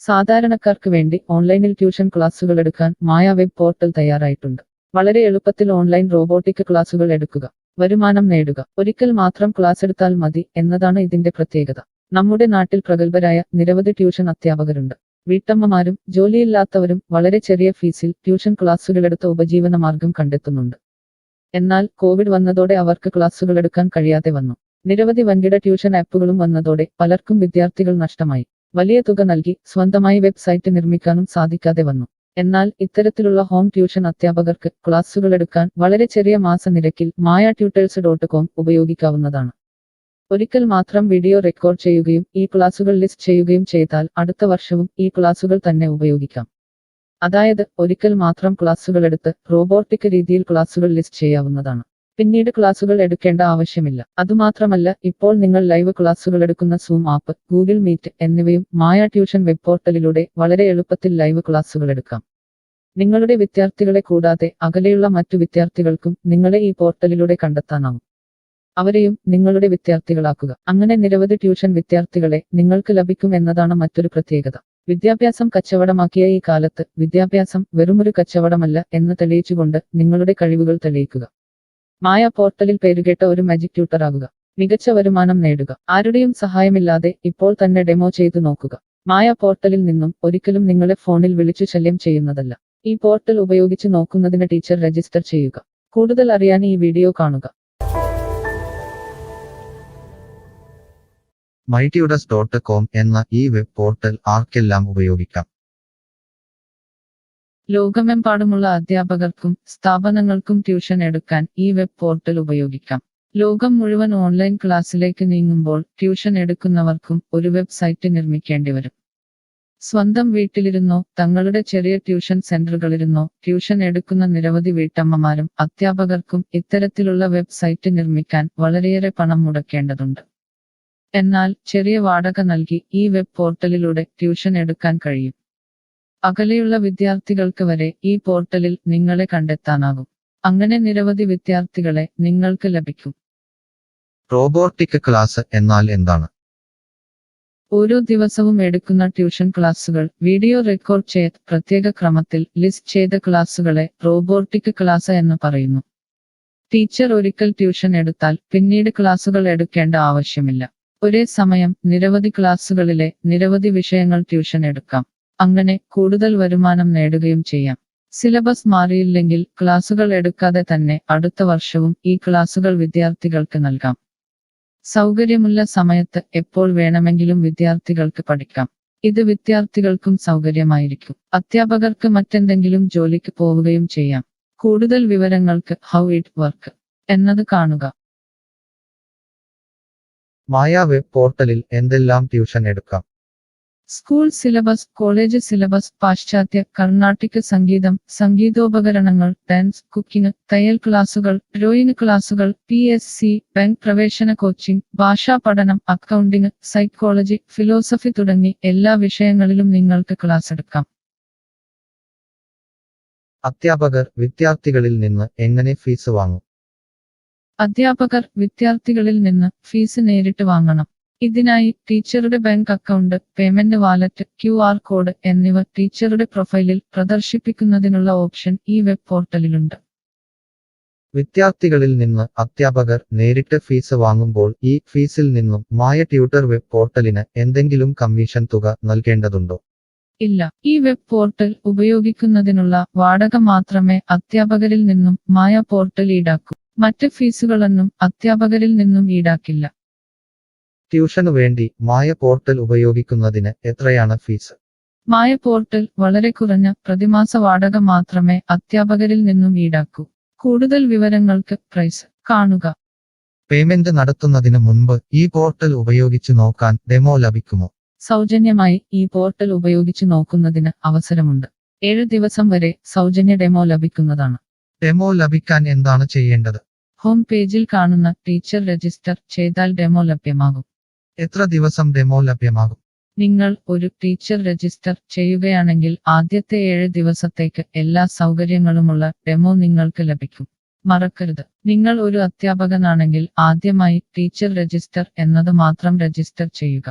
സാധാരണക്കാർക്ക് വേണ്ടി ഓൺലൈനിൽ ട്യൂഷൻ ക്ലാസുകൾ എടുക്കാൻ മായ വെബ് പോർട്ടൽ തയ്യാറായിട്ടുണ്ട്. വളരെ എളുപ്പത്തിൽ ഓൺലൈൻ റോബോട്ടിക് ക്ലാസുകൾ എടുക്കുക, വരുമാനം നേടുക. ഒരിക്കൽ മാത്രം ക്ലാസ് എടുത്താൽ മതി എന്നതാണ് ഇതിന്റെ പ്രത്യേകത. നമ്മുടെ നാട്ടിൽ പ്രഗത്ഭരായ നിരവധി ട്യൂഷൻ അധ്യാപകരുണ്ട്. വീട്ടമ്മമാരും ജോലിയില്ലാത്തവരും വളരെ ചെറിയ ഫീസിൽ ട്യൂഷൻ ക്ലാസുകളെടുത്ത് ഉപജീവന മാർഗം കണ്ടെത്തുന്നുണ്ട്. എന്നാൽ കോവിഡ് വന്നതോടെ അവർക്ക് ക്ലാസുകൾ എടുക്കാൻ കഴിയാതെ വന്നു. നിരവധി വൻകിട ട്യൂഷൻ ആപ്പുകളും വന്നതോടെ പലർക്കും വിദ്യാർത്ഥികൾ നഷ്ടമായി. വലിയ തുക നൽകി സ്വന്തമായി വെബ്സൈറ്റ് നിർമ്മിക്കാനും സാധിക്കാതെ വന്നു. എന്നാൽ ഇത്തരത്തിലുള്ള ഹോം ട്യൂഷൻ അധ്യാപകർക്ക് ക്ലാസുകൾ എടുക്കാൻ വളരെ ചെറിയ മാസ നിരക്കിൽ mayatutors.com ഉപയോഗിക്കാവുന്നതാണ്. ഒരിക്കൽ മാത്രം വീഡിയോ റെക്കോർഡ് ചെയ്യുകയും ഈ ക്ലാസുകൾ ലിസ്റ്റ് ചെയ്യുകയും ചെയ്താൽ അടുത്ത വർഷവും ഈ ക്ലാസുകൾ തന്നെ ഉപയോഗിക്കാം. അതായത് ഒരിക്കൽ മാത്രം ക്ലാസുകൾ എടുത്ത് റോബോട്ടിക് രീതിയിൽ ക്ലാസുകൾ ലിസ്റ്റ് ചെയ്യാവുന്നതാണ്. പിന്നീട് ക്ലാസുകൾ എടുക്കേണ്ട ആവശ്യമില്ല. അതുമാത്രമല്ല, ഇപ്പോൾ നിങ്ങൾ ലൈവ് ക്ലാസുകൾ എടുക്കുന്ന സൂം ആപ്പ്, ഗൂഗിൾ മീറ്റ് എന്നിവയും മായ ട്യൂഷൻ വെബ് പോർട്ടലിലൂടെ വളരെ എളുപ്പത്തിൽ ലൈവ് ക്ലാസുകൾ എടുക്കാം. നിങ്ങളുടെ വിദ്യാർത്ഥികളെ കൂടാതെ അകലെയുള്ള മറ്റു വിദ്യാർത്ഥികൾക്കും നിങ്ങളെ ഈ പോർട്ടലിലൂടെ കണ്ടെത്താനാവും. അവരെയും നിങ്ങളുടെ വിദ്യാർത്ഥികളാക്കുക. അങ്ങനെ നിരവധി ട്യൂഷൻ വിദ്യാർത്ഥികളെ നിങ്ങൾക്ക് ലഭിക്കും എന്നതാണ് മറ്റൊരു പ്രത്യേകത. വിദ്യാഭ്യാസം കച്ചവടമാക്കിയ ഈ കാലത്ത് വിദ്യാഭ്യാസം വെറുമൊരു കച്ചവടമല്ല എന്ന് തെളിയിച്ചുകൊണ്ട് നിങ്ങളുടെ കഴിവുകൾ തെളിയിക്കുക. മായ പോർട്ടലിൽ പേരുകേട്ട ഒരു മാജിക് ട്യൂട്ടർ ആകുക. മികച്ച വരുമാനം നേടുക. ആരുടെയും സഹായമില്ലാതെ ഇപ്പോൾ തന്നെ ഡെമോ ചെയ്തു നോക്കുക. മായ പോർട്ടലിൽ നിന്നും ഒരിക്കലും നിങ്ങളെ ഫോണിൽ വിളിച്ചു ശല്യം ചെയ്യുന്നതല്ല. ഈ പോർട്ടൽ ഉപയോഗിച്ച് നോക്കുന്നതിന് ടീച്ചർ രജിസ്റ്റർ ചെയ്യുക. കൂടുതൽ അറിയാൻ ഈ വീഡിയോ കാണുക. mytutors.com എന്ന ഈ വെബ് പോർട്ടൽ ആർക്കെല്ലാം ഉപയോഗിക്കാം? ലോകമെമ്പാടുമുള്ള അധ്യാപകർക്കും സ്ഥാപനങ്ങൾക്കും ട്യൂഷൻ എടുക്കാൻ ഈ വെബ് പോർട്ടൽ ഉപയോഗിക്കാം. ലോകം മുഴുവൻ ഓൺലൈൻ ക്ലാസ്സിലേക്ക് നീങ്ങുമ്പോൾ ട്യൂഷൻ എടുക്കുന്നവർക്കും ഒരു വെബ്സൈറ്റ് നിർമ്മിക്കേണ്ടി വരും. സ്വന്തം വീട്ടിലിരുന്നോ തങ്ങളുടെ ചെറിയ ട്യൂഷൻ സെന്ററുകളിലിരുന്നോ ട്യൂഷൻ എടുക്കുന്ന നിരവധി വീട്ടമ്മമാരും അധ്യാപകർക്കും ഇത്തരത്തിലുള്ള വെബ്സൈറ്റ് നിർമ്മിക്കാൻ വളരെയേറെ പണം മുടക്കേണ്ടതുണ്ട്. എന്നാൽ ചെറിയ വാടക നൽകി ഈ വെബ് പോർട്ടലിലൂടെ ട്യൂഷൻ എടുക്കാൻ കഴിയും. അകലെയുള്ള വിദ്യാർത്ഥികൾക്ക് വരെ ഈ പോർട്ടലിൽ നിങ്ങളെ കണ്ടെത്താനാകും. അങ്ങനെ നിരവധി വിദ്യാർത്ഥികളെ നിങ്ങൾക്ക് ലഭിക്കും. റോബോട്ടിക് ക്ലാസ് എന്നാൽ എന്താണ്? ഓരോ ദിവസവും എടുക്കുന്ന ട്യൂഷൻ ക്ലാസുകൾ വീഡിയോ റെക്കോർഡ് ചെയ്ത് പ്രത്യേക ക്രമത്തിൽ ലിസ്റ്റ് ചെയ്ത ക്ലാസുകളെ റോബോട്ടിക് ക്ലാസ് എന്ന് പറയുന്നു. ടീച്ചർ ഒരിക്കൽ ട്യൂഷൻ എടുത്താൽ പിന്നീട് ക്ലാസുകൾ എടുക്കേണ്ട ആവശ്യമില്ല. ഒരേ സമയം നിരവധി ക്ലാസുകളിലെ നിരവധി വിഷയങ്ങൾ ട്യൂഷൻ എടുക്കാം. അങ്ങനെ കൂടുതൽ വരുമാനം നേടുകയും ചെയ്യാം. സിലബസ് മാറിയില്ലെങ്കിൽ ക്ലാസുകൾ എടുക്കാതെ തന്നെ അടുത്ത വർഷവും ഈ ക്ലാസുകൾ വിദ്യാർത്ഥികൾക്ക് നൽകാം. സൗകര്യമുള്ള സമയത്ത് എപ്പോൾ വേണമെങ്കിലും വിദ്യാർത്ഥികൾക്ക് പഠിക്കാം. ഇത് വിദ്യാർത്ഥികൾക്കും സൗകര്യമായിരിക്കും. അധ്യാപകർക്ക് മറ്റെന്തെങ്കിലും ജോലിക്ക് പോവുകയും ചെയ്യാം. കൂടുതൽ വിവരങ്ങൾക്ക് ഹൗ ഇറ്റ് വർക്ക് എന്നത് കാണുക. മായ വെബ് പോർട്ടലിൽ എന്തെല്ലാം ട്യൂഷൻ എടുക്കാം? സ്കൂൾ സിലബസ്, കോളേജ് സിലബസ്, പാശ്ചാത്യ, കർണാട്ടിക് സംഗീതം, സംഗീതോപകരണങ്ങൾ, ഡാൻസ്, കുക്കിംഗ്, തയ്യൽ ക്ലാസുകൾ, ഡ്രോയിങ് ക്ലാസുകൾ, PSC, ബാങ്ക് പ്രവേശന കോച്ചിംഗ്, ഭാഷാ പഠനം, അക്കൗണ്ടിംഗ്, സൈക്കോളജി, ഫിലോസഫി തുടങ്ങി എല്ലാ വിഷയങ്ങളിലും നിങ്ങൾക്ക് ക്ലാസ് എടുക്കാം. അധ്യാപകർ വിദ്യാർത്ഥികളിൽ നിന്ന് എങ്ങനെ ഫീസ് വാങ്ങും? അധ്യാപകർ വിദ്യാർത്ഥികളിൽ നിന്ന് ഫീസ് നേരിട്ട് വാങ്ങണം. ഇതിനായി ടീച്ചറുടെ bank account, payment wallet, QR code എന്നിവ ടീച്ചറുടെ പ്രൊഫൈലിൽ പ്രദർശിപ്പിക്കുന്നതിനുള്ള ഓപ്ഷൻ ഈ വെബ് പോർട്ടലിലുണ്ട്. വിദ്യാർത്ഥികളിൽ നിന്ന് അധ്യാപകർ നേരിട്ട് ഫീസ് വാങ്ങുമ്പോൾ ഈ ഫീസിൽ നിന്നും മായ ട്യൂട്ടർ വെബ് പോർട്ടലിന് എന്തെങ്കിലും കമ്മീഷൻ തുക നൽകേണ്ടതുണ്ടോ? ഇല്ല. ഈ വെബ് പോർട്ടൽ ഉപയോഗിക്കുന്നതിനുള്ള വാടക മാത്രമേ അധ്യാപകരിൽ നിന്നും മായ പോർട്ടൽ ഈടാക്കൂ. മറ്റ് ഫീസുകളൊന്നും അധ്യാപകരിൽ നിന്നും ഈടാക്കില്ല. ട്യൂഷനു വേണ്ടി മായ പോർട്ടൽ ഉപയോഗിക്കുന്നതിന് എത്രയാണ് ഫീസ്? മായ പോർട്ടൽ വളരെ കുറഞ്ഞ പ്രതിമാസ വാടക മാത്രമേ അധ്യാപകരിൽ നിന്നും ഈടാക്കൂ. കൂടുതൽ വിവരങ്ങൾക്ക് പ്രൈസ് കാണുക. പേയ്മെന്റ് നടത്തുന്നതിന് മുൻപ് ഈ പോർട്ടൽ ഉപയോഗിച്ചു നോക്കാൻ ഡെമോ ലഭിക്കുമോ? സൗജന്യമായി ഈ പോർട്ടൽ ഉപയോഗിച്ചു നോക്കുന്നതിന് അവസരമുണ്ട്. 7 ദിവസം വരെ സൗജന്യ ഡെമോ ലഭിക്കുന്നതാണ്. ഡെമോ ലഭിക്കാൻ എന്താണ് ചെയ്യേണ്ടത്? ഹോം പേജിൽ കാണുന്ന ടീച്ചർ രജിസ്റ്റർ ചെയ്താൽ ഡെമോ ലഭ്യമാകും. എത്ര ദിവസം ഡെമോ ലഭ്യമാകും? നിങ്ങൾ ഒരു ടീച്ചർ രജിസ്റ്റർ ചെയ്യുകയാണെങ്കിൽ ആദ്യത്തെ 7 ദിവസത്തേക്ക് എല്ലാ സൗകര്യങ്ങളുമുള്ള ഡെമോ നിങ്ങൾക്ക് ലഭിക്കും. മറക്കരുത്, നിങ്ങൾ ഒരു അധ്യാപകനാണെങ്കിൽ ആദ്യമായി ടീച്ചർ രജിസ്റ്റർ എന്നത് മാത്രം രജിസ്റ്റർ ചെയ്യുക.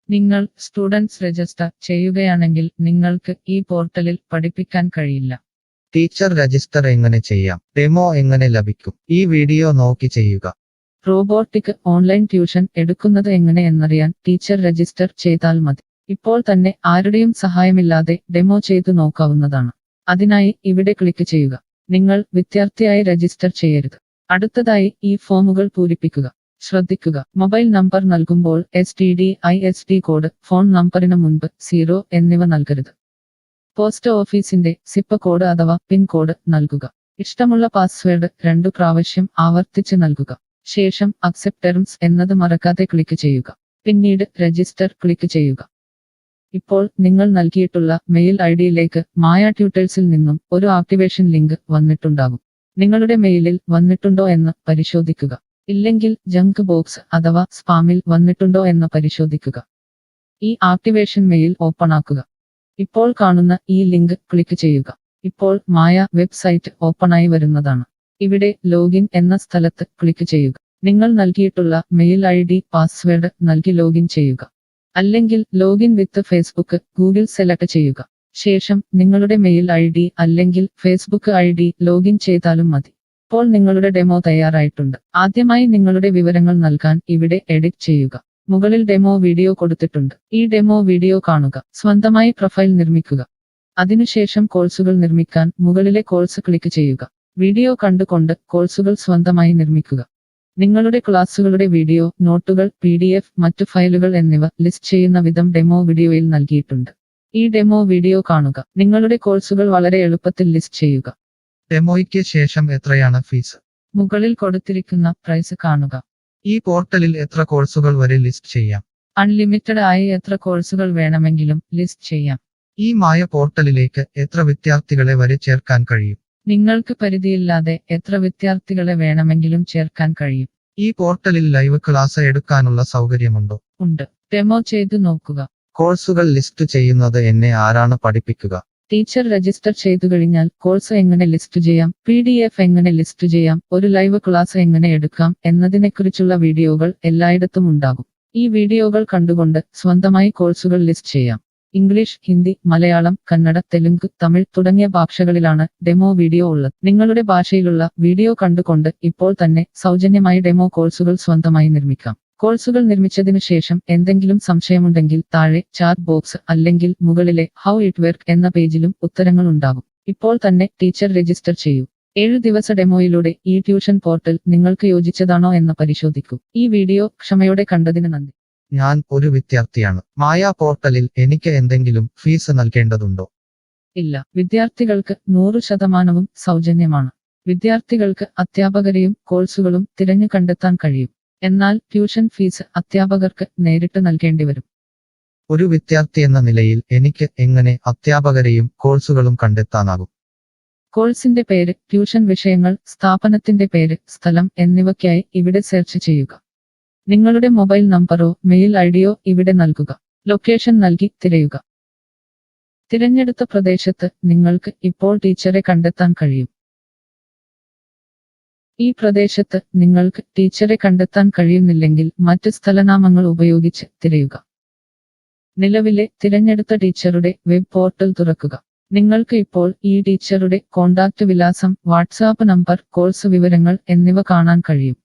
നിങ്ങൾ സ്റ്റുഡൻസ് രജിസ്റ്റർ ചെയ്യുകയാണെങ്കിൽ നിങ്ങൾക്ക് ഈ പോർട്ടലിൽ പഠിപ്പിക്കാൻ കഴിയില്ല. ടീച്ചർ രജിസ്റ്റർ എങ്ങനെ ചെയ്യാം? ഡെമോ എങ്ങനെ ലഭിക്കും? ഈ വീഡിയോ നോക്കി ചെയ്യുക. റോബോട്ടിക് ഓൺലൈൻ ട്യൂഷൻ എടുക്കുന്നത് എങ്ങനെ എന്നറിയാൻ ടീച്ചർ രജിസ്റ്റർ ചെയ്താൽ മതി. ഇപ്പോൾ തന്നെ ആരുടെയും സഹായമില്ലാതെ ഡെമോ ചെയ്തു നോക്കാവുന്നതാണ്. അതിനായി ഇവിടെ ക്ലിക്ക് ചെയ്യുക. നിങ്ങൾ വിദ്യാർത്ഥിയായി രജിസ്റ്റർ ചെയ്യരുത്. അടുത്തതായി ഈ ഫോമുകൾ പൂരിപ്പിക്കുക. ശ്രദ്ധിക്കുക, മൊബൈൽ നമ്പർ നൽകുമ്പോൾ STD/ISD കോഡ്, ഫോൺ നമ്പറിന് മുൻപ് 0 എന്നിവ നൽകരുത്. പോസ്റ്റ് ഓഫീസിന്റെ സിപ്പ് കോഡ് അഥവാ പിൻ കോഡ് നൽകുക. ഇഷ്ടമുള്ള പാസ്വേഡ് 2 പ്രാവശ്യം ആവർത്തിച്ച് നൽകുക. ശേഷം അക്സെപ്റ്റ് ടെർംസ് എന്നത് മറക്കാതെ ക്ലിക്ക് ചെയ്യുക. പിന്നീട് രജിസ്റ്റർ ക്ലിക്ക് ചെയ്യുക. ഇപ്പോൾ നിങ്ങൾ നൽകിയിട്ടുള്ള മെയിൽ ഐഡിയിലേക്ക് മായ ട്യൂട്ടേഴ്സിൽ നിന്നും ഒരു ആക്ടിവേഷൻ ലിങ്ക് വന്നിട്ടുണ്ടാകും. നിങ്ങളുടെ മെയിലിൽ വന്നിട്ടുണ്ടോ എന്ന് പരിശോധിക്കുക. ഇല്ലെങ്കിൽ ജങ്ക് ബോക്സ് അഥവാ സ്പാമിൽ വന്നിട്ടുണ്ടോ എന്ന് പരിശോധിക്കുക. ഈ ആക്ടിവേഷൻ മെയിൽ ഓപ്പൺ ആക്കുക. ഇപ്പോൾ കാണുന്ന ഈ ലിങ്ക് ക്ലിക്ക് ചെയ്യുക. ഇപ്പോൾ മായ വെബ്സൈറ്റ് ഓപ്പണായി വരുന്നതാണ്. ഇവിടെ ലോഗിൻ എന്ന സ്ഥലത്ത് ക്ലിക്ക് ചെയ്യുക. നിങ്ങൾ നൽകിയിട്ടുള്ള മെയിൽ ID, പാസ്വേഡ് നൽകി ലോഗിൻ ചെയ്യുക. അല്ലെങ്കിൽ ലോഗിൻ വിത്ത് ഫേസ്ബുക്ക്, ഗൂഗിൾ സെലക്ട് ചെയ്യുക. ശേഷം നിങ്ങളുടെ മെയിൽ ID അല്ലെങ്കിൽ ഫേസ്ബുക്ക് ID ലോഗിൻ ചെയ്താലും മതി. ഇപ്പോൾ നിങ്ങളുടെ ഡെമോ തയ്യാറായിട്ടുണ്ട്. ആദ്യമായി നിങ്ങളുടെ വിവരങ്ങൾ നൽകാൻ ഇവിടെ എഡിറ്റ് ചെയ്യുക. മുകളിൽ ഡെമോ വീഡിയോ കൊടുത്തിട്ടുണ്ട്. ഈ ഡെമോ വീഡിയോ കാണുക. സ്വന്തമായി പ്രൊഫൈൽ നിർമ്മിക്കുക. അതിനുശേഷം കോഴ്സുകൾ നിർമ്മിക്കാൻ മുകളിലെ കോഴ്സ് ക്ലിക്ക് ചെയ്യുക. വീഡിയോ കണ്ടുകൊണ്ട് കോഴ്സുകൾ സ്വന്തമായി നിർമ്മിക്കുക. നിങ്ങളുടെ ക്ലാസുകളുടെ വീഡിയോ, നോട്ടുകൾ, PDF, മറ്റു ഫയലുകൾ എന്നിവ ലിസ്റ്റ് ചെയ്യുന്ന വിധം ഡെമോ വീഡിയോയിൽ നൽകിയിട്ടുണ്ട്. ഈ ഡെമോ വീഡിയോ കാണുക. നിങ്ങളുടെ കോഴ്സുകൾ വളരെ എളുപ്പത്തിൽ ലിസ്റ്റ് ചെയ്യുക. ഡെമോയ്ക്ക് ശേഷം എത്രയാണ് ഫീസ്? മുകളിൽ കൊടുത്തിരിക്കുന്ന പ്രൈസ് കാണുക. ഈ പോർട്ടലിൽ എത്ര കോഴ്സുകൾ വരെ ലിസ്റ്റ് ചെയ്യാം? അൺലിമിറ്റഡ് ആയി എത്ര കോഴ്സുകൾ വേണമെങ്കിലും ലിസ്റ്റ് ചെയ്യാം. ഈ മായ പോർട്ടലിലേക്ക് എത്ര വിദ്യാർത്ഥികളെ വരെ ചേർക്കാൻ കഴിയും? നിങ്ങൾക്ക് പരിധിയില്ലാതെ എത്ര വിദ്യാർത്ഥികളെ വേണമെങ്കിലും ചേർക്കാൻ കഴിയും. ഈ പോർട്ടലിൽ ലൈവ് ക്ലാസ് എടുക്കാനുള്ള സൗകര്യമുണ്ടോ? ഉണ്ട്. ഡെമോ ചെയ്തു നോക്കുക. കോഴ്സുകൾ ലിസ്റ്റ് ചെയ്യുന്നത് എന്നെ ആരാണ് പഠിപ്പിക്കുക? ടീച്ചർ രജിസ്റ്റർ ചെയ്തു കഴിഞ്ഞാൽ കോഴ്സ് എങ്ങനെ ലിസ്റ്റ് ചെയ്യാം, PDF എങ്ങനെ ലിസ്റ്റ് ചെയ്യാം, ഒരു ലൈവ് ക്ലാസ് എങ്ങനെ എടുക്കാം എന്നതിനെക്കുറിച്ചുള്ള വീഡിയോകൾ എല്ലായിടത്തും ഉണ്ടാകും. ഈ വീഡിയോകൾ കണ്ടുകൊണ്ട് സ്വന്തമായി കോഴ്സുകൾ ലിസ്റ്റ് ചെയ്യാം. ഇംഗ്ലീഷ്, ഹിന്ദി, മലയാളം, കന്നഡ, തെലുങ്ക്, തമിഴ് തുടങ്ങിയ ഭാഷകളിലാണ് ഡെമോ വീഡിയോ ഉള്ളത്. നിങ്ങളുടെ ഭാഷയിലുള്ള വീഡിയോ കണ്ടുകൊണ്ട് ഇപ്പോൾ തന്നെ സൗജന്യമായി ഡെമോ കോഴ്സുകൾ സ്വന്തമായി നിർമ്മിക്കാം. കോഴ്സുകൾ നിർമ്മിച്ചതിനു ശേഷം എന്തെങ്കിലും സംശയമുണ്ടെങ്കിൽ താഴെ ചാറ്റ് ബോക്സ് അല്ലെങ്കിൽ മുകളിലെ ഹൗ ഇറ്റ് വർക്ക് എന്ന പേജിലും ഉത്തരങ്ങൾ ഉണ്ടാകും. ഇപ്പോൾ തന്നെ ടീച്ചർ രജിസ്റ്റർ ചെയ്യൂ. 7 ദിവസ ഡെമോയിലൂടെ ഈ ട്യൂഷൻ പോർട്ടൽ നിങ്ങൾക്ക് യോജിച്ചതാണോ എന്ന് പരിശോധിക്കൂ. ഈ വീഡിയോ ക്ഷമയോടെ കണ്ടതിന് നന്ദി. ഞാൻ ഒരു വിദ്യാർത്ഥിയാണ്. മായ പോർട്ടലിൽ എനിക്ക് എന്തെങ്കിലും ഫീസ് നൽകേണ്ടതുണ്ടോ? ഇല്ല. വിദ്യാർത്ഥികൾക്ക് 100% സൗജന്യമാണ്. വിദ്യാർത്ഥികൾക്ക് അധ്യാപകരെയും കോഴ്സുകളും തിരഞ്ഞു കണ്ടെത്താൻ കഴിയും. എന്നാൽ ട്യൂഷൻ ഫീസ് അധ്യാപകർക്ക് നേരിട്ട് നൽകേണ്ടി വരും. ഒരു വിദ്യാർത്ഥി എന്ന നിലയിൽ എനിക്ക് എങ്ങനെ അധ്യാപകരെയും കോഴ്സുകളും കണ്ടെത്താനാകും? കോഴ്സിന്റെ പേര്, ട്യൂഷൻ വിഷയങ്ങൾ, സ്ഥാപനത്തിന്റെ പേര്, സ്ഥലം എന്നിവയ്ക്കായി ഇവിടെ സെർച്ച് ചെയ്യുക. നിങ്ങളുടെ മൊബൈൽ നമ്പറോ മെയിൽ ഐഡിയോ ഇവിടെ നൽകുക. ലൊക്കേഷൻ നൽകി തിരയുക. തിരഞ്ഞെടുത്ത പ്രദേശത്ത് നിങ്ങൾക്ക് ഇപ്പോൾ ടീച്ചറെ കണ്ടെത്താൻ കഴിയും. ഈ പ്രദേശത്ത് നിങ്ങൾക്ക് ടീച്ചറെ കണ്ടെത്താൻ കഴിയുന്നില്ലെങ്കിൽ മറ്റ് സ്ഥലനാമങ്ങൾ ഉപയോഗിച്ച് തിരയുക. നിലവിലെ തിരഞ്ഞെടുത്ത ടീച്ചറുടെ വെബ് പോർട്ടൽ തുറക്കുക. നിങ്ങൾക്ക് ഇപ്പോൾ ഈ ടീച്ചറുടെ കോൺടാക്റ്റ് വിലാസം, വാട്സാപ്പ് നമ്പർ, കോഴ്സ് വിവരങ്ങൾ എന്നിവ കാണാൻ കഴിയും.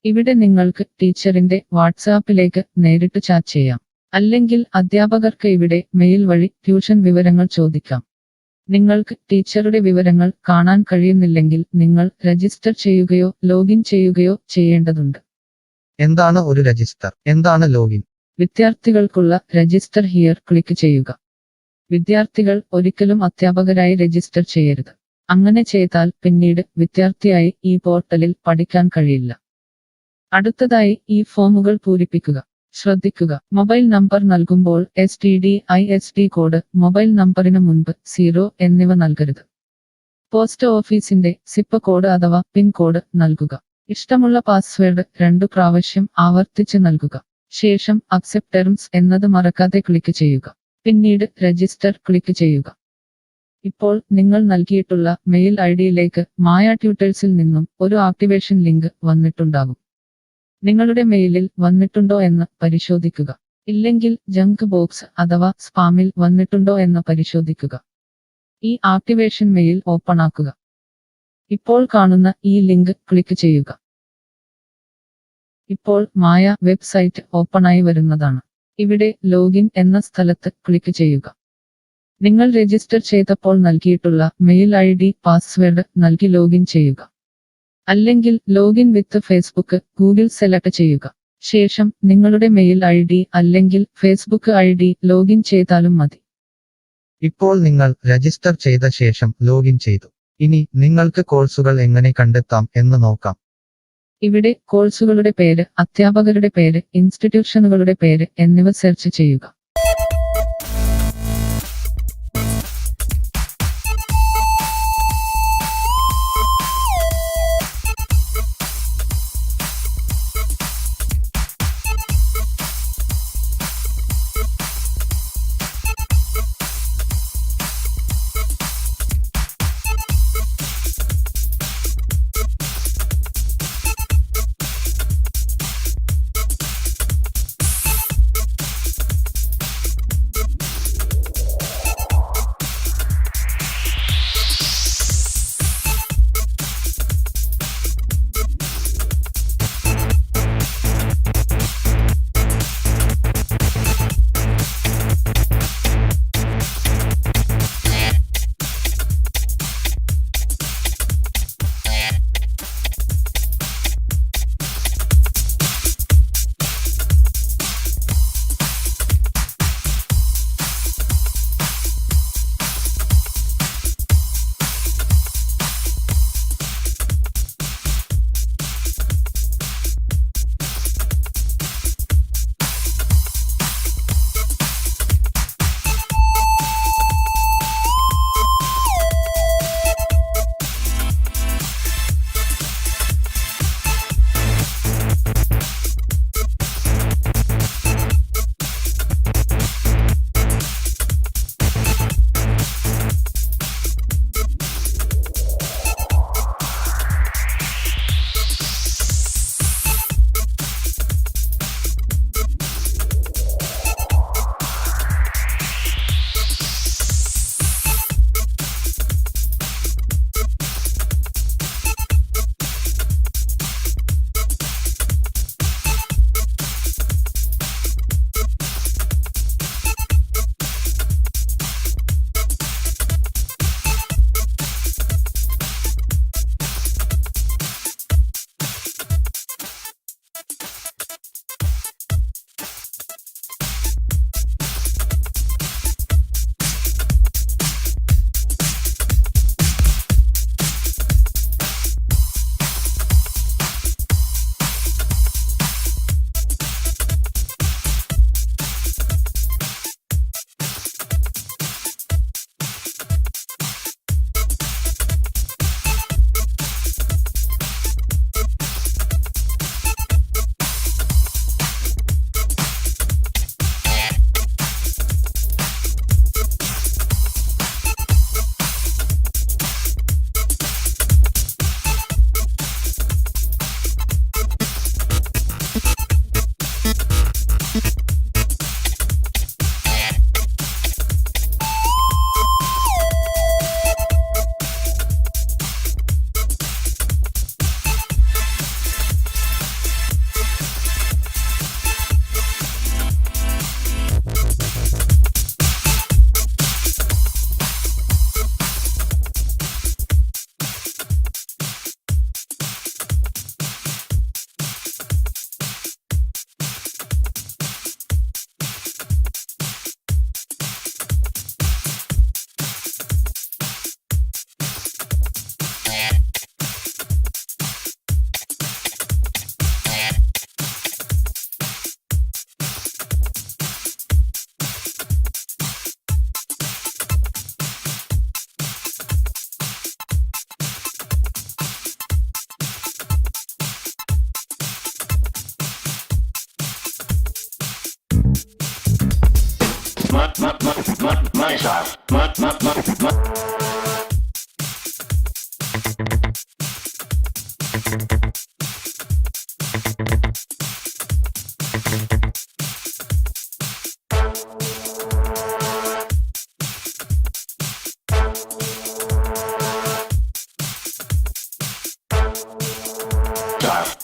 ഇവിടെ നിങ്ങൾക്ക് ടീച്ചറിന്റെ വാട്സാപ്പിലേക്ക് നേരിട്ട് ചാറ്റ് ചെയ്യാം. അല്ലെങ്കിൽ അധ്യാപകർക്ക് ഇവിടെ മെയിൽ വഴി ട്യൂഷൻ വിവരങ്ങൾ ചോദിക്കാം. നിങ്ങൾക്ക് ടീച്ചറുടെ വിവരങ്ങൾ കാണാൻ കഴിയുന്നില്ലെങ്കിൽ നിങ്ങൾ രജിസ്റ്റർ ചെയ്യുകയോ ലോഗിൻ ചെയ്യുകയോ ചെയ്യേണ്ടതുണ്ട്. എന്താണ് ഒരു രജിസ്റ്റർ? എന്താണ് ലോഗിൻ? വിദ്യാർത്ഥികൾക്കുള്ള രജിസ്റ്റർ ഹിയർ ക്ലിക്ക് ചെയ്യുക. വിദ്യാർത്ഥികൾ ഒരിക്കലും അധ്യാപകരായി രജിസ്റ്റർ ചെയ്യരുത്. അങ്ങനെ ചെയ്താൽ പിന്നീട് വിദ്യാർത്ഥിയായി ഈ പോർട്ടലിൽ പഠിക്കാൻ കഴിയില്ല. അടുത്തതായി ഈ ഫോമുകൾ പൂരിപ്പിക്കുക. ശ്രദ്ധിക്കുക, മൊബൈൽ നമ്പർ നൽകുമ്പോൾ STD/ISD കോഡ്, മൊബൈൽ നമ്പറിന് മുൻപ് 0 എന്നിവ നൽകരുത്. പോസ്റ്റ് ഓഫീസിന്റെ സിപ്പ് കോഡ് അഥവാ പിൻ കോഡ് നൽകുക. ഇഷ്ടമുള്ള പാസ്വേഡ് 2 പ്രാവശ്യം ആവർത്തിച്ച് നൽകുക. ശേഷം അക്സെപ്റ്റ് ടെർംസ് എന്നത് മറക്കാതെ ക്ലിക്ക് ചെയ്യുക. പിന്നീട് രജിസ്റ്റർ ക്ലിക്ക് ചെയ്യുക. ഇപ്പോൾ നിങ്ങൾ നൽകിയിട്ടുള്ള മെയിൽ ഐഡിയിലേക്ക് മായ ട്യൂട്ടേഴ്സിൽ നിന്നും ഒരു ആക്ടിവേഷൻ ലിങ്ക് വന്നിട്ടുണ്ടാകും. നിങ്ങളുടെ മെയിലിൽ വന്നിട്ടുണ്ടോ എന്ന് പരിശോധിക്കുക. ഇല്ലെങ്കിൽ ജങ്ക് ബോക്സ് അഥവാ സ്പാമിൽ വന്നിട്ടുണ്ടോ എന്ന് പരിശോധിക്കുക. ഈ ആക്ടിവേഷൻ മെയിൽ ഓപ്പൺ ആക്കുക. ഇപ്പോൾ കാണുന്ന ഈ ലിങ്ക് ക്ലിക്ക് ചെയ്യുക. ഇപ്പോൾ മായ വെബ്സൈറ്റ് ഓപ്പണായി വരുന്നതാണ്. ഇവിടെ ലോഗിൻ എന്ന സ്ഥലത്ത് ക്ലിക്ക് ചെയ്യുക. നിങ്ങൾ രജിസ്റ്റർ ചെയ്തപ്പോൾ നൽകിയിട്ടുള്ള മെയിൽ ID പാസ്വേഡ് നൽകി ലോഗിൻ ചെയ്യുക. അല്ലെങ്കിൽ ലോഗിൻ വിത്ത് ഫേസ്ബുക്ക് ഗൂഗിൾ സെലക്ട് ചെയ്യുക. ശേഷം നിങ്ങളുടെ മെയിൽ ID അല്ലെങ്കിൽ ഫേസ്ബുക്ക് ID ലോഗിൻ ചെയ്താലും മതി. ഇപ്പോൾ നിങ്ങൾ രജിസ്റ്റർ ചെയ്ത ശേഷം ലോഗിൻ ചെയ്തു. ഇനി നിങ്ങൾക്ക് കോഴ്സുകൾ എങ്ങനെ കണ്ടെത്താം എന്ന് നോക്കാം. ഇവിടെ കോഴ്സുകളുടെ പേര്, അധ്യാപകരുടെ പേര്, ഇൻസ്റ്റിറ്റ്യൂഷനുകളുടെ പേര് എന്നിവ സെർച്ച് ചെയ്യുക.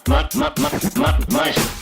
Mush.